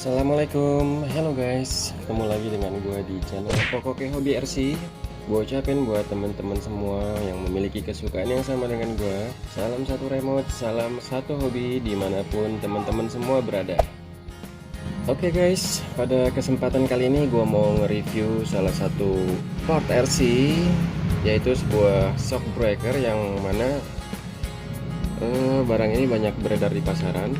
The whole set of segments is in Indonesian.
Assalamualaikum, hello guys, ketemu lagi dengan gue di channel Pokoke Hobi RC. Gue ucapin buat teman-teman semua yang memiliki kesukaan yang sama dengan gue, salam satu remote, salam satu hobi dimanapun teman-teman semua berada. Oke guys, pada kesempatan kali ini gue mau nge-review salah satu part RC, yaitu sebuah shock breaker yang mana barang ini banyak beredar di pasaran.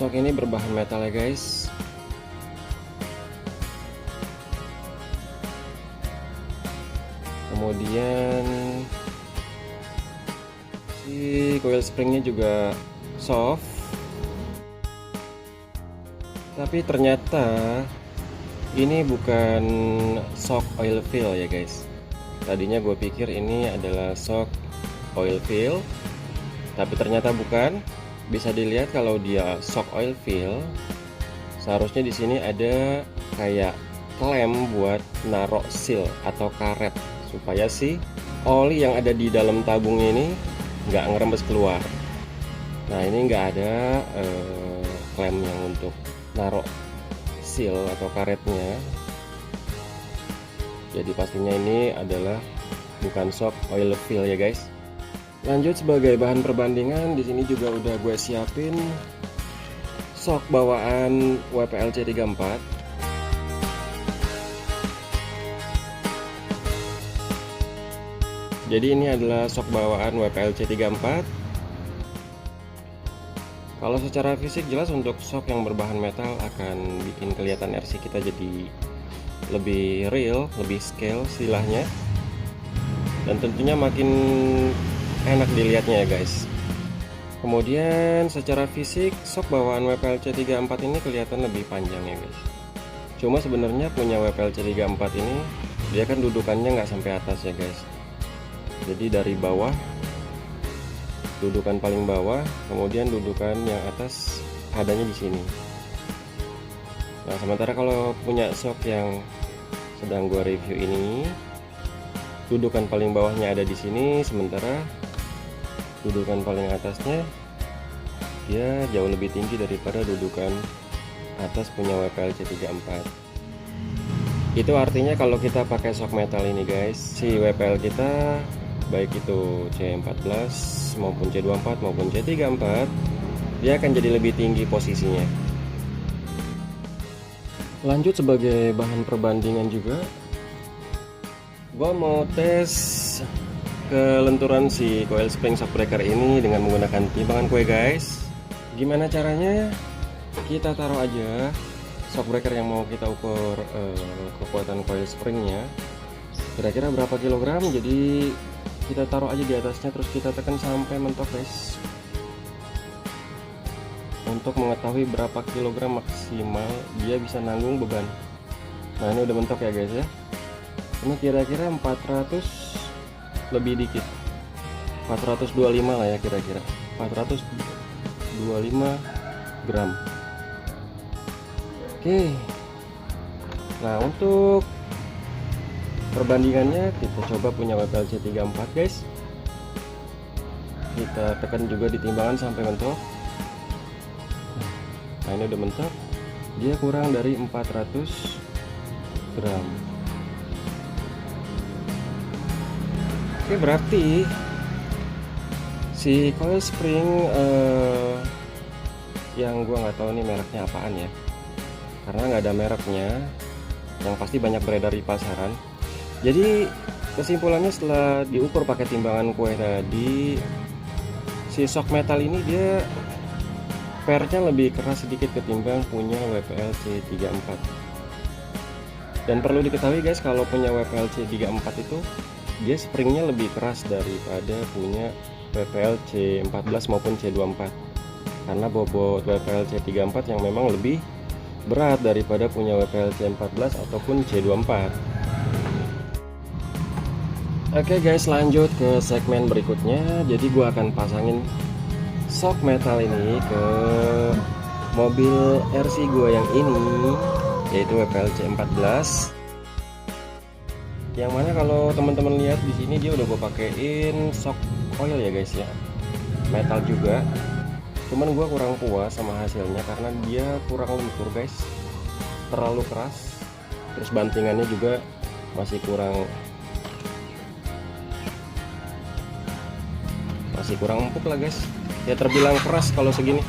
Shock ini berbahan metal ya guys. Kemudian si coil springnya juga soft. Tapi ternyata ini bukan shock oil fill ya guys. Tadinya gue pikir ini adalah shock oil fill, tapi ternyata bukan. Bisa dilihat kalau dia shock oil fill, seharusnya di sini ada kayak klem buat narok seal atau karet supaya si oli yang ada di dalam tabung ini nggak ngerembes keluar. Nah ini nggak ada klem yang untuk narok seal atau karetnya, jadi pastinya ini adalah bukan shock oil fill ya guys. Lanjut, sebagai bahan perbandingan di sini juga udah gue siapin shock bawaan WPLC 34. Jadi ini adalah shock bawaan WPLC 34. Kalau secara fisik jelas untuk shock yang berbahan metal akan bikin kelihatan RC kita jadi lebih real, lebih scale istilahnya, dan tentunya makin enak dilihatnya ya guys. Kemudian secara fisik shock bawaan WPLC 34 ini kelihatan lebih panjang ya guys. Cuma sebenarnya punya WPLC 34 ini dia kan dudukannya nggak sampai atas ya guys. Jadi dari bawah, dudukan paling bawah, kemudian dudukan yang atas adanya di sini. Nah sementara kalau punya shock yang sedang gua review ini, dudukan paling bawahnya ada di sini, sementara dudukan paling atasnya dia jauh lebih tinggi daripada dudukan atas punya WPLC 34. Itu artinya kalau kita pakai shock metal ini guys, si WPL kita baik itu C14 maupun C24 maupun C34 dia akan jadi lebih tinggi posisinya. Lanjut, sebagai bahan perbandingan juga gua mau tes kelenturan si coil spring shock breaker ini dengan menggunakan timbangan kue guys. Gimana caranya? Kita taruh aja shock breaker yang mau kita ukur kekuatan coil springnya kira-kira berapa kilogram. Jadi kita taruh aja di atasnya, terus kita tekan sampai mentok guys, untuk mengetahui berapa kilogram maksimal dia bisa nanggung beban. Nah ini udah mentok ya guys ya. Ini kira-kira 400 lebih dikit, 425 lah ya kira-kira, 425 gram. Oke, nah untuk perbandingannya kita coba punya WPLC 34 guys. Kita tekan juga di timbangan sampai mentok. Nah ini udah mentok, dia kurang dari 400 gram. Oke, berarti si coil spring yang gua nggak tahu nih mereknya apaan ya, karena nggak ada mereknya, yang pasti banyak beredar di pasaran. Jadi kesimpulannya setelah diukur pakai timbangan kue tadi, si shock metal ini dia pernya lebih keras sedikit ketimbang punya WPLC 34. Dan perlu diketahui guys, kalau punya WPLC 34 itu dia springnya lebih keras daripada punya WPLC 14 maupun C24, karena bobot WPLC 34 yang memang lebih berat daripada punya WPLC 14 ataupun C24. Oke guys, lanjut ke segmen berikutnya. Jadi gua akan pasangin shock metal ini ke mobil RC gua yang ini, yaitu WPLC 14. Yang mana kalau teman-teman lihat di sini dia udah gue pakein shock oil ya guys ya, metal juga. Cuman gue kurang puas sama hasilnya karena dia kurang lentur guys, terlalu keras. Terus bantingannya juga masih kurang empuk lah guys. Ya terbilang keras kalau segini.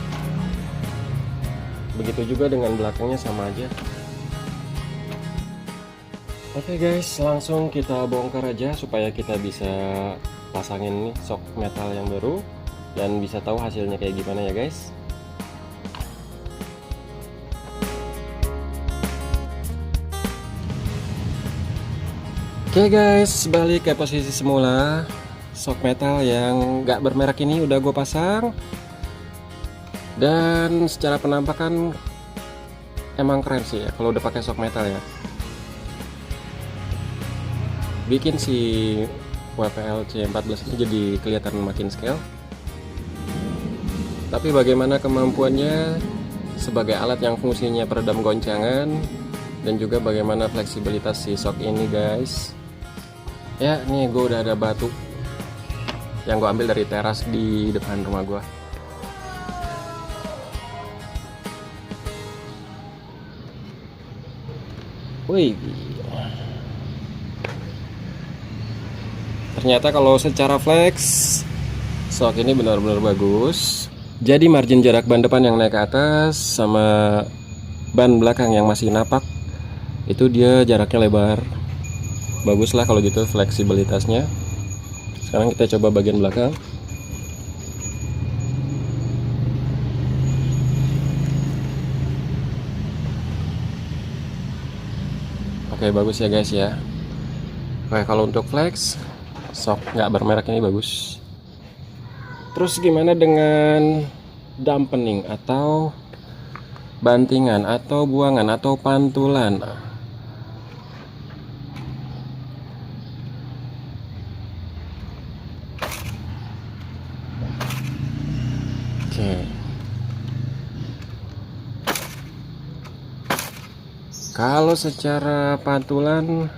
Begitu juga dengan belakangnya sama aja. Oke guys, langsung kita bongkar aja supaya kita bisa pasangin nih shock metal yang baru dan bisa tahu hasilnya kayak gimana ya guys. Oke guys, balik ke posisi semula. Shock metal yang gak bermerek ini udah gue pasang, dan secara penampakan emang keren sih ya kalau udah pakai shock metal ya. Bikin si WPL C14 ini jadi kelihatan makin scale. Tapi bagaimana kemampuannya sebagai alat yang fungsinya peredam goncangan, dan juga bagaimana fleksibilitas si shock ini guys. Ya nih gue udah ada batu yang gue ambil dari teras di depan rumah gue. Wih, ternyata kalau secara flex shock ini benar-benar bagus. Jadi margin jarak ban depan yang naik ke atas sama ban belakang yang masih napak itu dia jaraknya lebar. Bagus lah kalau gitu fleksibilitasnya. Sekarang kita coba bagian belakang. Oke, bagus ya guys ya. Oke, kalau untuk flex shock nggak bermerek ini bagus. Terus gimana dengan dampening atau bantingan atau buangan atau pantulan? Oke. Kalau secara pantulan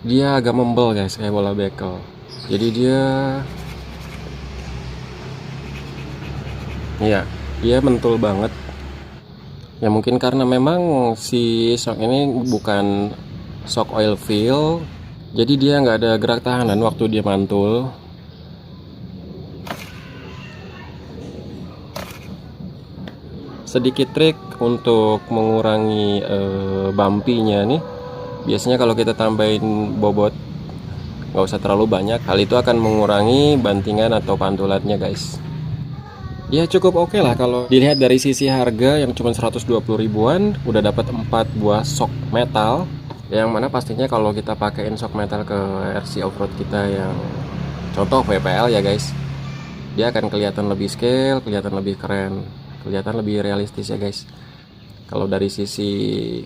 dia agak membel guys, kayak bola bekel. Jadi dia mentul banget. Ya mungkin karena memang si shock ini bukan shock oil fill, jadi dia nggak ada gerak tahanan waktu dia mantul. Sedikit trik untuk mengurangi bumpy-nya nih. Biasanya kalau kita tambahin bobot nggak usah terlalu banyak, hal itu akan mengurangi bantingan atau pantulannya guys. Ya cukup oke lah kalau dilihat dari sisi harga yang cuma 120 ribuan udah dapat 4 buah shock metal, yang mana pastinya kalau kita pakein shock metal ke RC offroad kita yang contoh VPL ya guys, dia akan kelihatan lebih scale, kelihatan lebih keren, kelihatan lebih realistis ya guys. Kalau dari sisi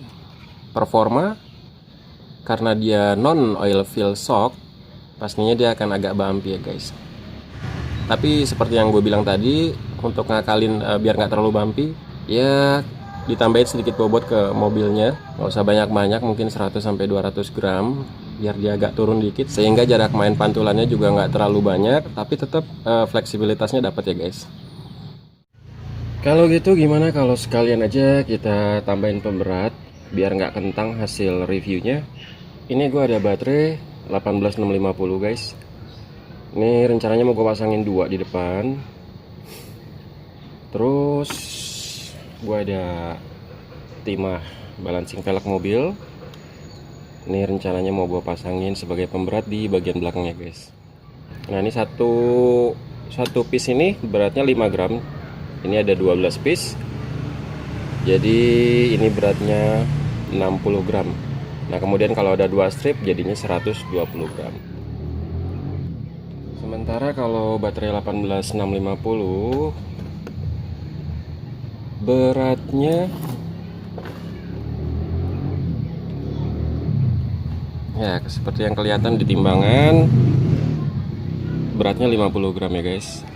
performa, karena dia non oil fill shock, pastinya dia akan agak bumpy ya guys. Tapi seperti yang gue bilang tadi, untuk ngakalin biar nggak terlalu bumpy, ya ditambahin sedikit bobot ke mobilnya, nggak usah banyak-banyak, mungkin 100-200 gram, biar dia agak turun dikit, sehingga jarak main pantulannya juga nggak terlalu banyak, tapi tetap fleksibilitasnya dapat ya guys. Kalau gitu gimana kalau sekalian aja kita tambahin pemberat biar nggak kentang hasil reviewnya. Ini gue ada baterai 18650 guys. Ini rencananya mau gue pasangin 2 di depan. Terus gue ada timah balancing velg mobil. Ini rencananya mau gue pasangin sebagai pemberat di bagian belakangnya guys. Nah ini satu piece ini beratnya 5 gram. Ini ada 12 piece. Jadi ini beratnya 60 gram. Nah kemudian kalau ada 2 strip jadinya 120 gram. Sementara kalau baterai 18650 beratnya ya seperti yang kelihatan di timbangan, beratnya 50 gram ya guys.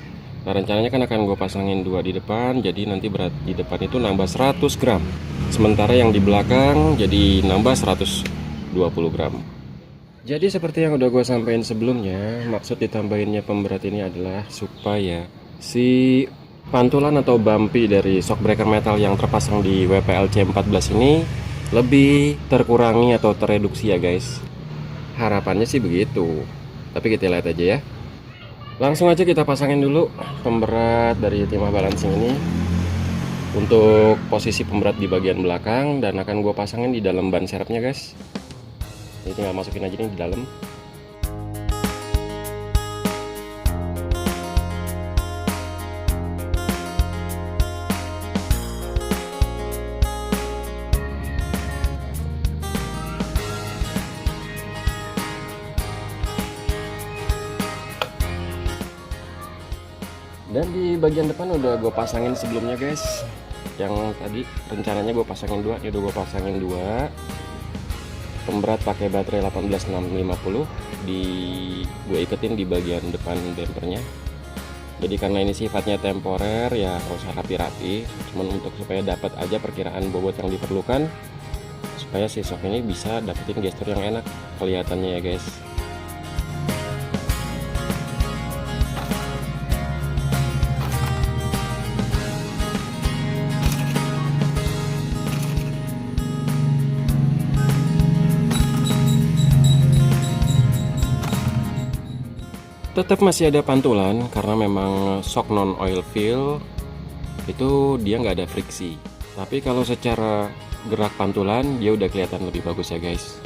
Nah rencananya kan akan gue pasangin 2 di depan, jadi nanti berat di depan itu nambah 100 gram, sementara yang di belakang jadi nambah 120 gram. Jadi seperti yang udah gue sampaikan sebelumnya, maksud ditambahinnya pemberat ini adalah supaya si pantulan atau bumpy dari shock breaker metal yang terpasang di WPL C14 ini lebih terkurangi atau tereduksi ya guys. Harapannya sih begitu. Tapi kita lihat aja ya. Langsung aja kita pasangin dulu pemberat dari timah balancing ini untuk posisi pemberat di bagian belakang, dan akan gue pasangin di dalam ban serepnya guys. Jadi tinggal masukin aja nih di dalam. Dan di bagian depan udah gue pasangin sebelumnya guys. Yang tadi rencananya gue pasangin dua, ya udah gue pasangin dua. Pemberat pakai baterai 18650 gue iketin di bagian depan bumpernya. Jadi karena ini sifatnya temporer ya nggak usah rapi-rapi, cuman untuk supaya dapat aja perkiraan bobot yang diperlukan, supaya si shock ini bisa dapetin gestur yang enak kelihatannya ya guys. Tetap masih ada pantulan karena memang shock non oil fill itu dia nggak ada friksi. Tapi kalau secara gerak pantulan dia udah kelihatan lebih bagus ya guys.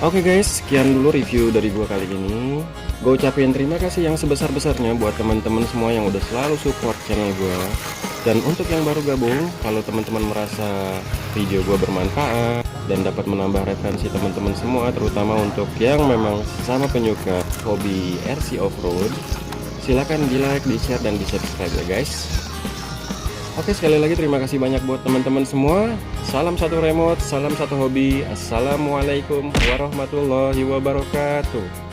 Oke guys, sekian dulu review dari gua kali ini. Gue ucapin terima kasih yang sebesar-besarnya buat teman-teman semua yang udah selalu support channel gua. Dan untuk yang baru gabung, kalau teman-teman merasa video gua bermanfaat dan dapat menambah referensi teman-teman semua, terutama untuk yang memang sama penyuka hobi RC Off-road, silahkan di like, di share, dan di subscribe ya guys. Oke, sekali lagi terima kasih banyak buat teman-teman semua. Salam satu remote, salam satu hobi. Assalamualaikum warahmatullahi wabarakatuh.